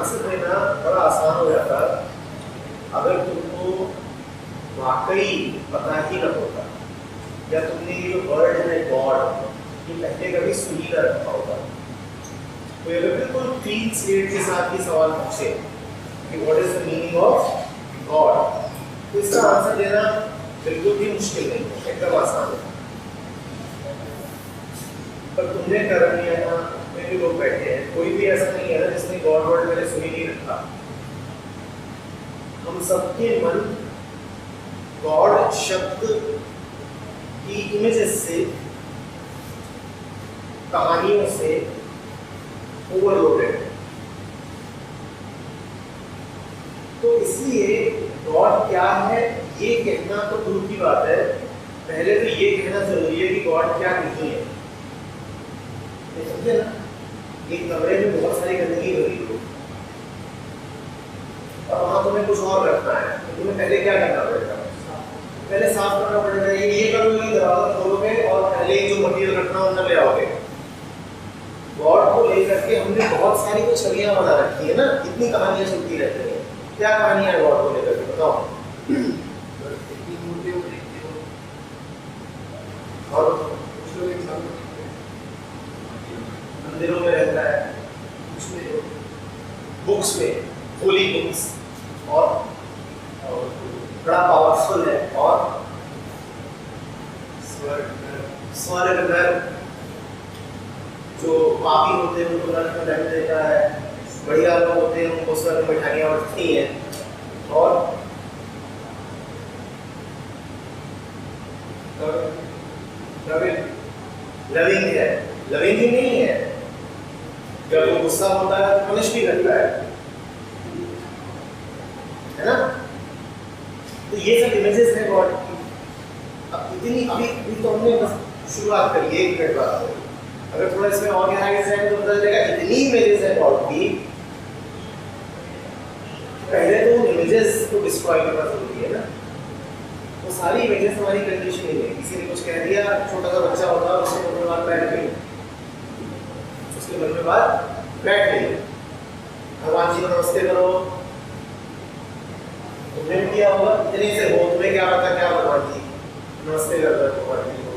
Answer देना बड़ा आसान हो जाता अगर तुमको वाकई पता ही न होता, या तुमने ये जो वर्ड है गॉड ये पहले कभी सुनी ना रखा होगा। तो अगर बिल्कुल क्लीन स्लेट के साथ ये सवाल पूछे कि what is the meaning of God, तो इसका आंसर देना बिल्कुल भी मुश्किल नहीं है, एकदम आसान है। पर तुमने कर लिया ना, में भी लोग बैठे हैं, कोई भी ऐसा नहीं है ना जिसने गॉड वर्ड पहले सुनी नहीं रखा। हम सबके मन गॉड शब्द की इमेजेस से, कहानियों से ओवरलोडेड है। तो इसलिए गॉड क्या है ये कहना तो दूर की बात है, पहले तो ये कहना जरूरी है कि गॉड क्या नहीं है। समझे ना, एक कमरे में बहुत सारी गंदगी भरी हो और वहां तुम्हें कुछ और रखना है, तो तुम्हें पहले क्या करना पड़ेगा? पहले साफ करना पड़ेगा। ये करोगे, दरवाजा खोलोगे और पहले जो मटेरियल रखना है अंदर ले आओगे। गॉड को लेकर के हमने बहुत सारी तो छवियां बना रखी है ना, इतनी कहानियां सुनती रहती है। क्या कहानियां है गॉड को लेकर के, बताओ? और मंदिरों में रहता है, बुक्स में, होली बुक्स, और बड़ा पावरफुल है। और स्वर्ग घर, जो पापी होते हैं उनको नरक में दंड देता है, बढ़िया लोग होते हैं उनको स्वर्ग में मिठाइयाँ बढ़ती हैं। और लविंग है, लविंग ही नहीं है, जब वो गुस्सा होता है तो पनिश भी करता है ना? तो ये सब इमेजेस है गॉड की। अब इतनी अभी तो हमने बस शुरुआत करी, एक मिनट बात करी। अगर थोड़ा इसमें और गहराई से जाएंगे तो पता चलेगा इतनी इमेजेस है गॉड की, पहले तो इमेजेस को डिस्ट्रॉय करना जरूरी है ना। वो सारी इमेजेस हमारी कंडीशन ही है। किसी ने कुछ कह दिया, छोटा सा बच्चा होता है, उसके मन में बात बैठ गई, उसके मन में बात बैठ गई। भगवान जी को नमस्ते करो, तुमने भी किया होगा, इतने से हो, तुम्हें क्या पता क्या भगवान जी नमस्ते कर रहे हो भगवान जी को,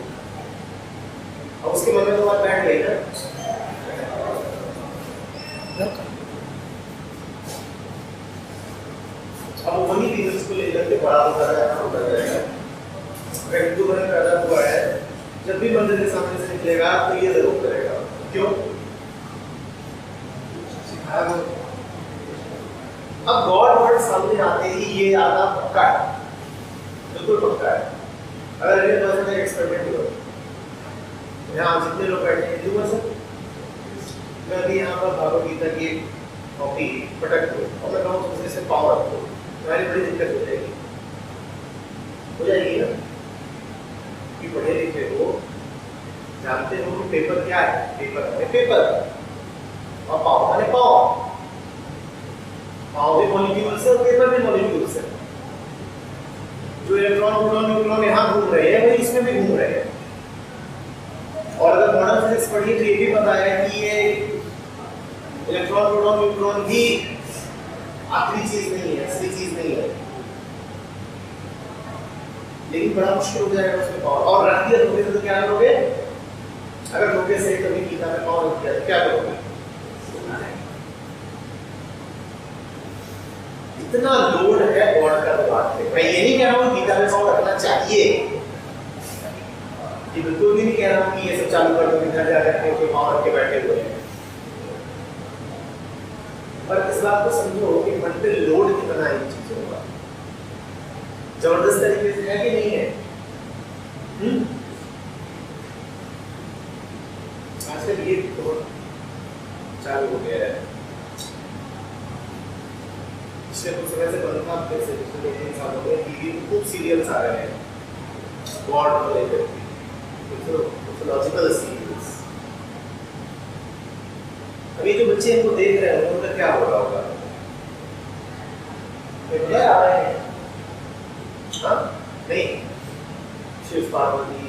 अब उसके मन में तो बात बैठ गई ना। अब वही चीज उसको लेकर के बड़ा होता है। अगर हिंदू बने पैदा हुआ है, जब भी मंदिर के सामने से निकलेगा तो ये जरूर करेगा। क्यों? अब गॉड वर्ड सामने आते ही ये आता पक्का है, बिल्कुल पक्का है। अगर ये पर्सन एक एक्सपेरिमेंट करो, यहाँ जितने लोग बैठे हैं हिंदू पर्सन, मैं अभी यहाँ पर भागवत गीता की कॉपी पटक दो और मैं कहूँ तुमसे इसे पाँव रखो, तुम्हारी बड़ी दिक्कत हो जाएगी ना। कि पढ़े लिखे हो, जानते हो कि पेपर क्या है, पेपर है पेपर, और पाँव माने पाँव, पाँव भी मॉलिक्यूल्स है और पेपर भी मॉलिक्यूल्स है। जो इलेक्ट्रॉन प्रोटॉन न्यूट्रॉन यहाँ घूम रहे हैं वही इसमें भी घूम रहे हैं। और अगर मॉडर्न फिजिक्स पढ़िए तो ये भी पता है कि ये इलेक्ट्रॉन प्रोटॉन न्यूट्रॉन भी आखिरी चीज नहीं है, असली चीज नहीं है। लेकिन बड़ा मुश्किल हो जाएगा उसमें पावर। और रख दिया धोखे से तो क्या करोगे? अगर धोखे से कभी गीता में पावर रख दिया तो क्या करोगे? इतना लोड है गॉड का बात पे। मैं ये नहीं कह रहा हूँ गीता में पावर रखना चाहिए, ये बिल्कुल भी नहीं कह रहा हूँ कि ये सब चालू कर दो, घर जा करके कोई पावर रख के बैठे हुए हैं। पर इस बात को समझो कि मन पे लोड कितना है इन चीजों का, जबरदस्त तरीके से है कि नहीं है? आजकल ये तो चालू हो गया है, पिछले कुछ समय से बंद था, पिछले 2-3 सालों में टीवी में खूब सीरियल्स आ रहे हैं गॉड को लेकर, मिथोलॉजिकल सीरियल्स। अभी जो बच्चे इनको देख रहे हैं उनका क्या हो रहा होगा? आ रहे हैं हाँ? नहीं, शिव पार्वती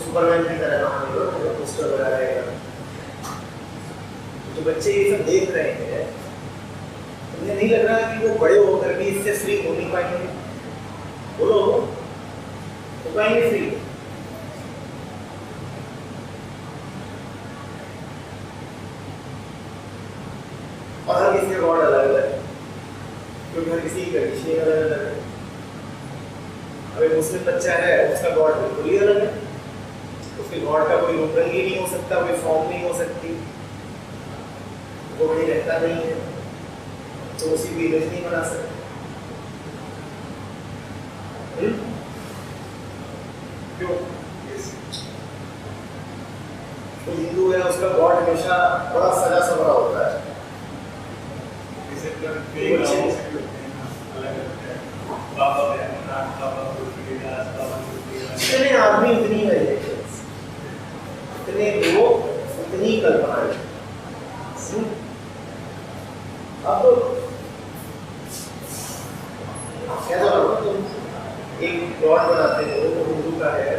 सुपरमैन की तरह पोस्टर लगा रहेगा, जो बच्चे ये सब देख रहे हैं, मुझे नहीं लग रहा कि वो बड़े होकर भी इससे फ्री हो नहीं पाएंगे। बोलो, हो पाएंगे फ्री? और हर किसी का गॉड अलग अलग है, क्योंकि हर किसी की कंडीशन अलग अलग है। अब एक मुस्लिम बच्चा है, उसका गॉड बिल्कुल ही अलग है, उसके गॉड का कोई रूप रंग ही नहीं हो सकता, कोई फॉर्म नहीं हो सकती, वो कहीं रहता नहीं है, तो उसी की इमेज नहीं बना सकते। क्यों? तो हिंदू है, उसका गॉड हमेशा बड़ा सजा सबरा होता है। इतने आदमी उतनी वेरिएशंस, इतने लोग उतनी कल्पनाएं। अब तो कैसा लगता है, तुम एक गॉड बनाते हो, वो हिंदू का है,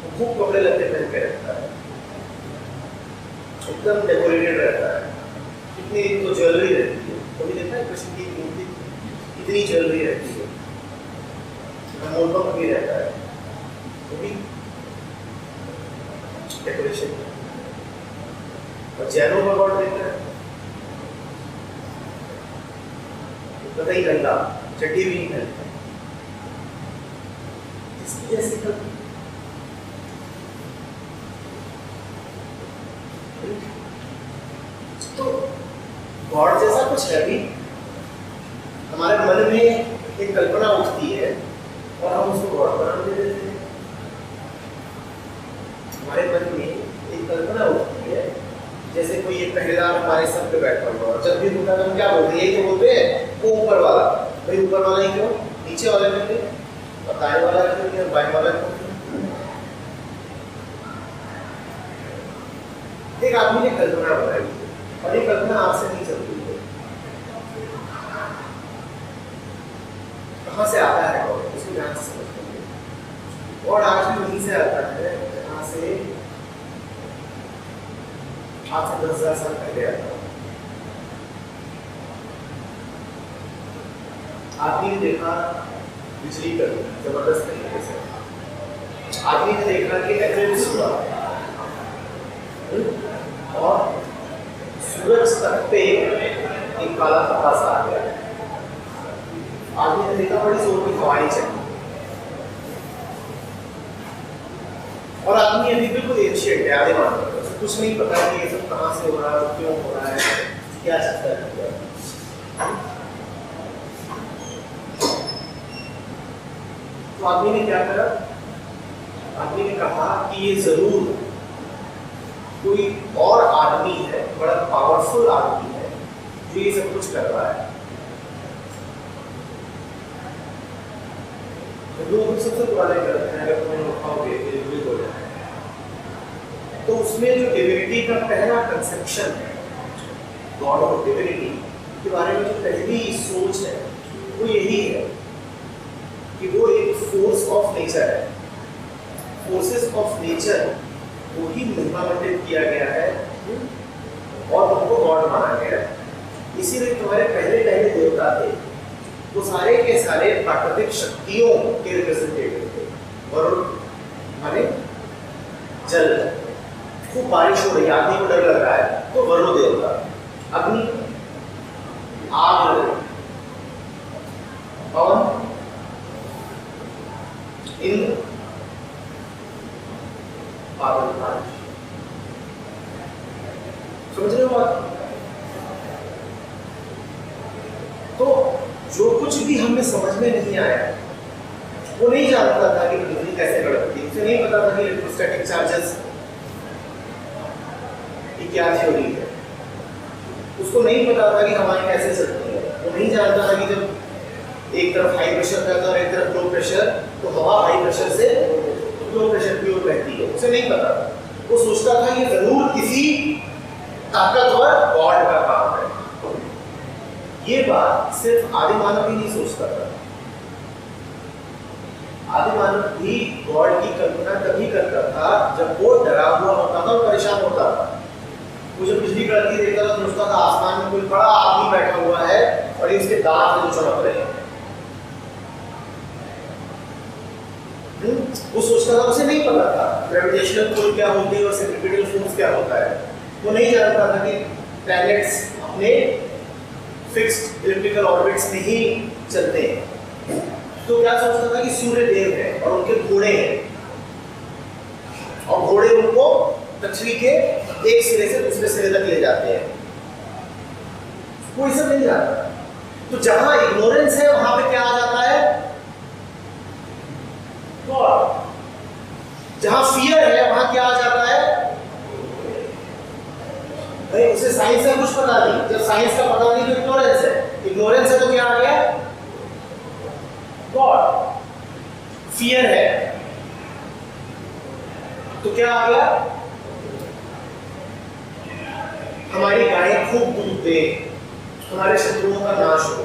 वो खूब कपड़े लत्ते पहन के रहता है, एकदम डेकोरेटेड रहता है, कितनी तो ज्वेलरी रहती है। कभी देखा है कृष्ण की मूर्ति कितनी ज्वेलरी रहती है, मोटक भी रहता है, वो भी डेकोरेशन। और जैनों का गॉड देखता है, पता ही गंदा, चड्डी भी नहीं पहनता, इसकी जैसी तो गॉड जैसा कुछ है भी। हमारे मन में एक कल्पना उठती है और हम उसको गॉड बना देते हैं। हमारे मन में एक कल्पना उठती है, जैसे कोई एक पहरेदार हमारे सर पे बैठा हुआ, और जब भी होता है हम क्या बोलते हैं, ये बोलते हैं वो ऊपर वाला। भाई ऊपर वाला ही क्यों, नीचे वाले में क्यों, और दाएं वाला क्यों नहीं, और बाएं वाला क्यों? एक आदमी ने कल्पना बनाई और ये कल्पना आपसे नहीं चलती है। कहाँ से आता है गॉड, उसको ध्यान से समझते। और आज भी वहीं से आता है जहाँ से आज से 10,000 साल पहले आता है। आदमी ने देखा बिजली कर जबरदस्त तरीके से, आदमी ने देखा कि एक्लिप्स हुआ और सूरज तक पे एक काला धब्बा सा आ गया। आदमी ने देखा बड़ी जोर की हवाएं चली, और आदमी अभी बिल्कुल एंशिएंट है, आधे मानव है, उसे कुछ नहीं पता कि ये सब कहाँ से हो रहा है, क्यों हो रहा है, क्या चक्कर है। तो आदमी ने क्या करा, आदमी ने कहा कि ये जरूर कोई और आदमी है, बड़ा पावरफुल आदमी है, जो ये सब कुछ कर रहा है। लोग सबसे पुराने करते हैं, अगर तुम खाओगे हो जाए, तो उसमें जो डिविनिटी का पहला कंसेप्शन है, गॉड ऑफ डिविनिटी के बारे में जो पहली सोच है, वो यही है कि वो एक फोर्स ऑफ नेचर है। फोर्सेस ऑफ नेचर को ही महिमामंडित किया गया है और उनको गॉड माना गया है। इसीलिए तुम्हारे पहले देवता थे, वो सारे के सारे प्राकृतिक शक्तियों के रिप्रेजेंटेटिव थे। वरुण माने जल, खूब बारिश हो रही है, आदमी को डर लग रहा है तो वरुण देवता। अग्नि, आग लग रही, पवन, इंद्र, बादल, बारिश। समझ रहे हो बात? तो जो कुछ भी हमें समझ में नहीं आया, वो नहीं जानता था कि बिजली कैसे कड़कती है, उसे नहीं पता था कि इलेक्ट्रोस्टैटिक चार्जेस की क्या थ्योरी है, उसको नहीं पता था कि हवाएं कैसे चलती है, वो नहीं जानता था कि जब एक तरफ हाई प्रेशर रहता है और एक तरफ लो प्रेशर, तो हवा हाई प्रेशर से लो प्रेशर की ओर बहती है, उसे नहीं पता था। वो सोचता था ये जरूर किसी ताकतवर गॉड का काम है। ये बात सिर्फ आदि मानव ही नहीं सोचता था, आदि मानव भी गॉड की कल्पना तभी करता था जब वो डरा हुआ होता था और परेशान होता था। वो जब बिजली कड़कती देखता था तो सोचता था आसमान में कोई बड़ा आदमी बैठा हुआ है और ये उसके दांत जो चमक रहे हैं। वो सोचता था, उसे नहीं पता था ग्रेविटेशनल पुल क्या होती है और सेंट्रीपिटल फोर्स क्या होता है। वो नहीं जानता था कि प्लैनेट्स अपने फिक्स्ड इलिप्टिकल ऑर्बिट्स में ही चलते हैं। तो क्या सोचता था कि सूर्य देव है और उनके घोड़े हैं और घोड़े उनको पृथ्वी के एक सिरे से दूसरे सिरे तक ले जाते हैं। वो ये सब नहीं जानता। तो जहां इग्नोरेंस है वहां पे क्या आ जाता है? गॉड। जहां फियर है वहां क्या आ जाता है? भाई उसे साइंस का कुछ पता नहीं। जब साइंस का पता नहीं तो इग्नोरेंस है। इग्नोरेंस है तो क्या आ गया? गॉड। फियर है तो क्या आ गया? हमारी गायें खूब दूध दे, हमारे शत्रुओं का नाश हो,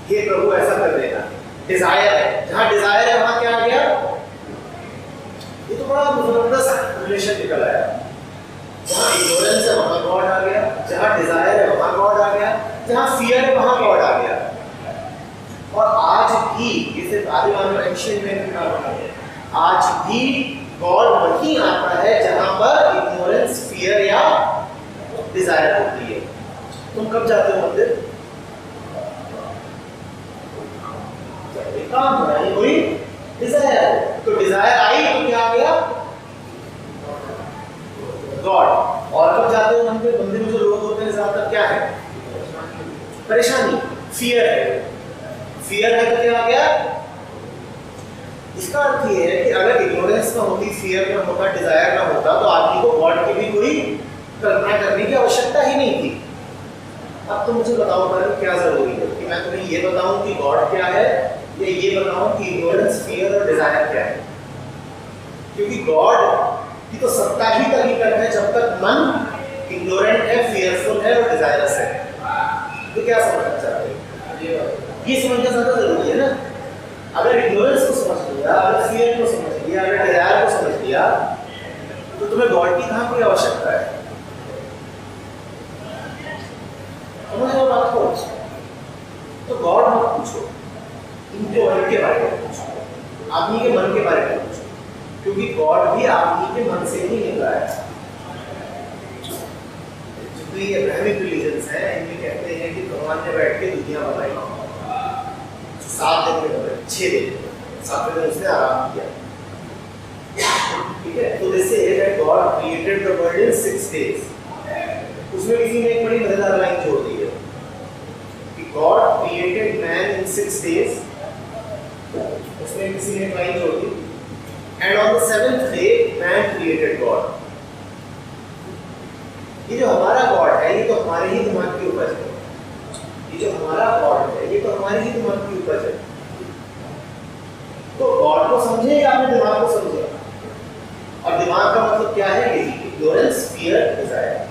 हे प्रभु ऐसा कर देना। डिजायर है, जहां डिजायर है वहां क्या आ गया? ये तो बड़ा जबरदस्त रिलेशन निकल आया। जहां इग्नोरेंस है वहां गॉड आ गया, जहां डिजायर है वहां गॉड आ गया, जहां फियर है वहां गॉड आ गया। और आज भी इसे आदिमानव एंशिएंट में क्या होता है? आज भी गॉड वहीं आता है जहां पर इग्नोरेंस, फियर या डिजायर होती है। तुम कब जाते हो मंदिर? काम हो रहा है, कोई डिजायर है, तो डिजायर आई तो क्या आ गया? गॉड। और कब जाते हो मंदिर? मंदिर में जो लोग होते हैं ज्यादातर क्या है? परेशानी, फियर है। फियर है तो क्या आ गया? इसका अर्थ ये है कि अगर इग्नोरेंस ना होती, फियर ना होता, डिजायर ना होता तो आदमी को गॉड की भी कोई कल्पना करने की आवश्यकता ही नहीं थी। अब तो मुझे बताओ पर क्या जरूरी है कि मैं तुम्हें ये बताऊं कि गॉड क्या है या ये बताऊं कि इग्नोरेंस, फियर और डिजायर क्या है? क्योंकि गॉड की तो सत्ता ही तभी तक है जब तक मन इग्नोरेंट है, फियरफुल है और डिजायरस है। तो क्या समझना चाहते हो? ये समझना ज्यादा जरूरी है ना। अगर इग्नोरेंस को समझ लिया, अगर फियर को समझ लिया, अगर डिजायर को समझ लिया तो तुम्हें गॉड की कहां कोई आवश्यकता है? समझ लो बात को। तो गॉड मत पूछो, इनके मन के बारे में पूछो, आदमी के मन के बारे में पूछो, क्योंकि गॉड भी आदमी के मन से ही निकला है। जितनी अब्राहमिक रिलीजन्स हैं इनमें कहते हैं कि भगवान ने बैठ के दुनिया बनाई 7 दिन में बनाई, 6 दिन, 7वें दिन उसने आराम किया। ठीक है, तो जैसे God created the world in 6 days। उसमें किसी ने एक बड़ी मजेदार लाइन जोड़ दी है कि God created man in 6 days। उसमें किसी ने एक लाइन जोड़ दी, and on the 7th day man created God. ये जो हमारा गॉड है ये तो हमारे ही दिमाग की उपज है। ये जो हमारा गॉड है ये तो हमारे ही दिमाग की उपज है। तो गॉड को समझे या अपने दिमाग को समझे? और दिमाग का मतलब क्या है? यही इग्नोरेंस, फियर, डिजायर।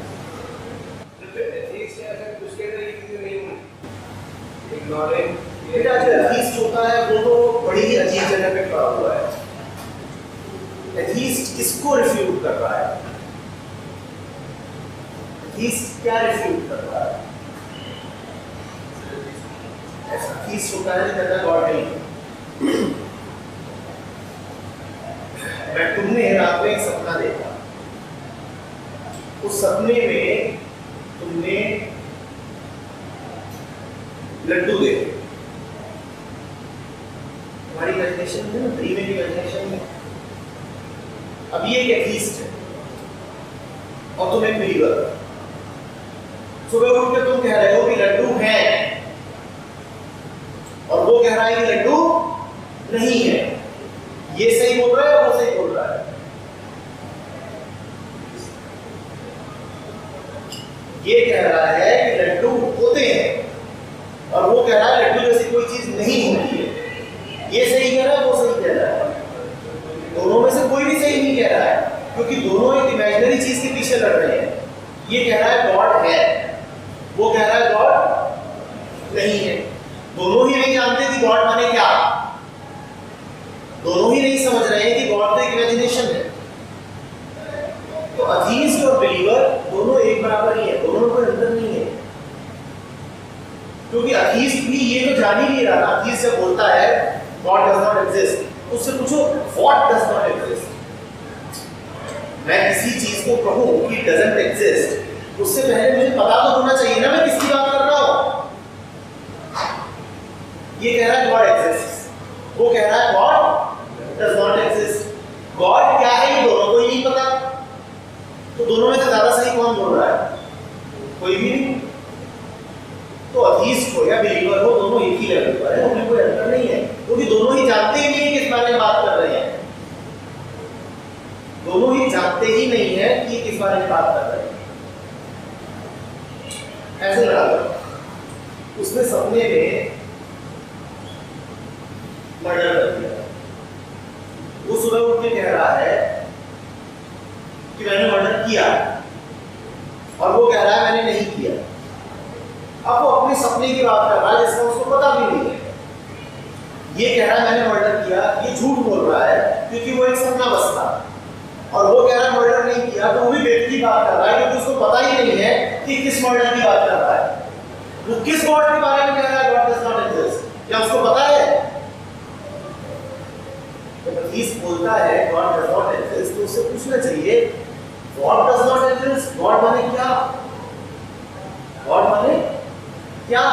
बेटा जो एथीस्ट होता है वो तो बड़ी ही अजीब जगह पे खड़ा हुआ है। एथीस्ट किसको रिफ्यूट कर रहा है? एथीस्ट क्या रिफ्यूट कर रहा है? एथीस्ट होता है कहता गॉड नहीं। मैं तुमने रात में एक सपना देखा, उस सपने में तुमने लड्डू देखे। तुम्हारी इमेजिनेशन है ना, ड्रीम की इमेजिनेशन में। अब ये एक एथीस्ट है और तुम एक बिलीवर। सुबह उठ के तुम कह रहे हो कि लड्डू है और वो कह रहा है कि लड्डू नहीं है। ये सही बोल रहा है, वो सही बोल रहा है। ये कह रहा है कि लड्डू होते हैं और वो कह रहा है लड्डू जैसी कोई चीज नहीं होती है। ये सही कह रहा है, वो सही कह रहा है। दोनों में से कोई भी सही नहीं कह रहा है, क्योंकि दोनों एक इमेजिनरी चीज के पीछे लड़ रहे हैं। ये कह रहा है गॉड है, वो कह रहा है गॉड नहीं है। दोनों ही नहीं जानते कि गॉड माने क्या। दोनों ही नहीं समझ रहे हैं कि गॉड तो एक इमेजिनेशन है। तो अथीस्ट और बिलीवर दोनों बराबर ही है, दोनों में कोई अंतर नहीं है। क्योंकि अथीस्ट भी ये तो जान ही नहीं रहा ना, अथीस्ट जब बोलता है गॉड डज नॉट एग्जिस्ट, तो उससे पूछो व्हाट डज नॉट एग्जिस्ट। मैं किसी चीज को कहूं कि डजंट एग्जिस्ट, उससे पहले मुझे पता तो होना चाहिए ना मैं किसकी बात कर रहा हूं। ये कह रहा है गॉड एग्जिस्ट, वो कह रहा है God does not exist. God क्या है ये दोनों को ही नहीं पता, तो दोनों में से ज्यादा सही कौन बोल रहा है? कोई भी नहीं। तो अथीस्ट हो या बिलीवर हो, दोनों एक ही लेवल पर है, उनमें कोई अंतर नहीं है, क्योंकि दोनों ही जानते ही नहीं है किस बारे में बात कर रहे हैं। दोनों ही जानते ही नहीं है कि किस बारे में बात कर रहे हैं। ऐसे लगा लो उसने सपने में मर्डर कर दिया, वो सुबह उठ के कह रहा है कि मैंने मर्डर किया, और वो कह रहा है मैंने नहीं किया। अब वो अपने सपने की बात कर रहा है जिसका उसको पता भी नहीं है। ये कह रहा है मैंने मर्डर किया, ये झूठ बोल रहा है क्योंकि वो एक सपना बस था, और वो कह रहा है मर्डर नहीं किया, तो वो भी बेट की बात कर रहा है क्योंकि उसको पता ही नहीं है कि किस मर्डर की बात कर रहा है। वो किस गॉड के बारे में कह रहा है गॉड डज नॉट एग्जिस्ट, क्या उसको पता है? जब अथीस्ट बोलता है गॉड डज नॉट एग्जिस्ट, तो उससे पूछना चाहिए God does not exist, God माने क्या? गॉड माने क्या?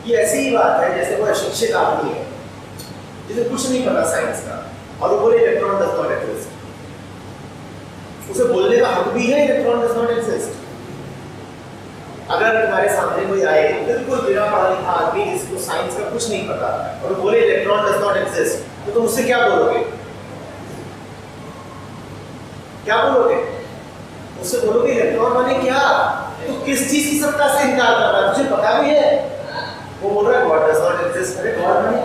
ये ऐसी ही बात है जैसे वो अशिक्षित आदमी है जिसे कुछ नहीं पता साइंस का, और वो बोले इलेक्ट्रॉन डज नॉट एग्जिस्ट। उसे बोलने का हक भी है इलेक्ट्रॉन डज नॉट एग्जिस्ट। अगर तुम्हारे सामने कोई आए बिल्कुल बिना पढ़ा लिखा आदमी जिसको साइंस का कुछ नहीं पता और बोले इलेक्ट्रॉन डज नॉट एग्जिस्ट, तो तुम उससे क्या बोलोगे? क्या बोलोगे? उससे बोलोगे इलेक्ट्रॉन माने क्या? तो किस चीज की सत्ता से इनकार कर रहा है? तुझे पता भी है। वो बोल रहा है गॉड डज नॉट एग्जिस्ट। अरे गॉड माने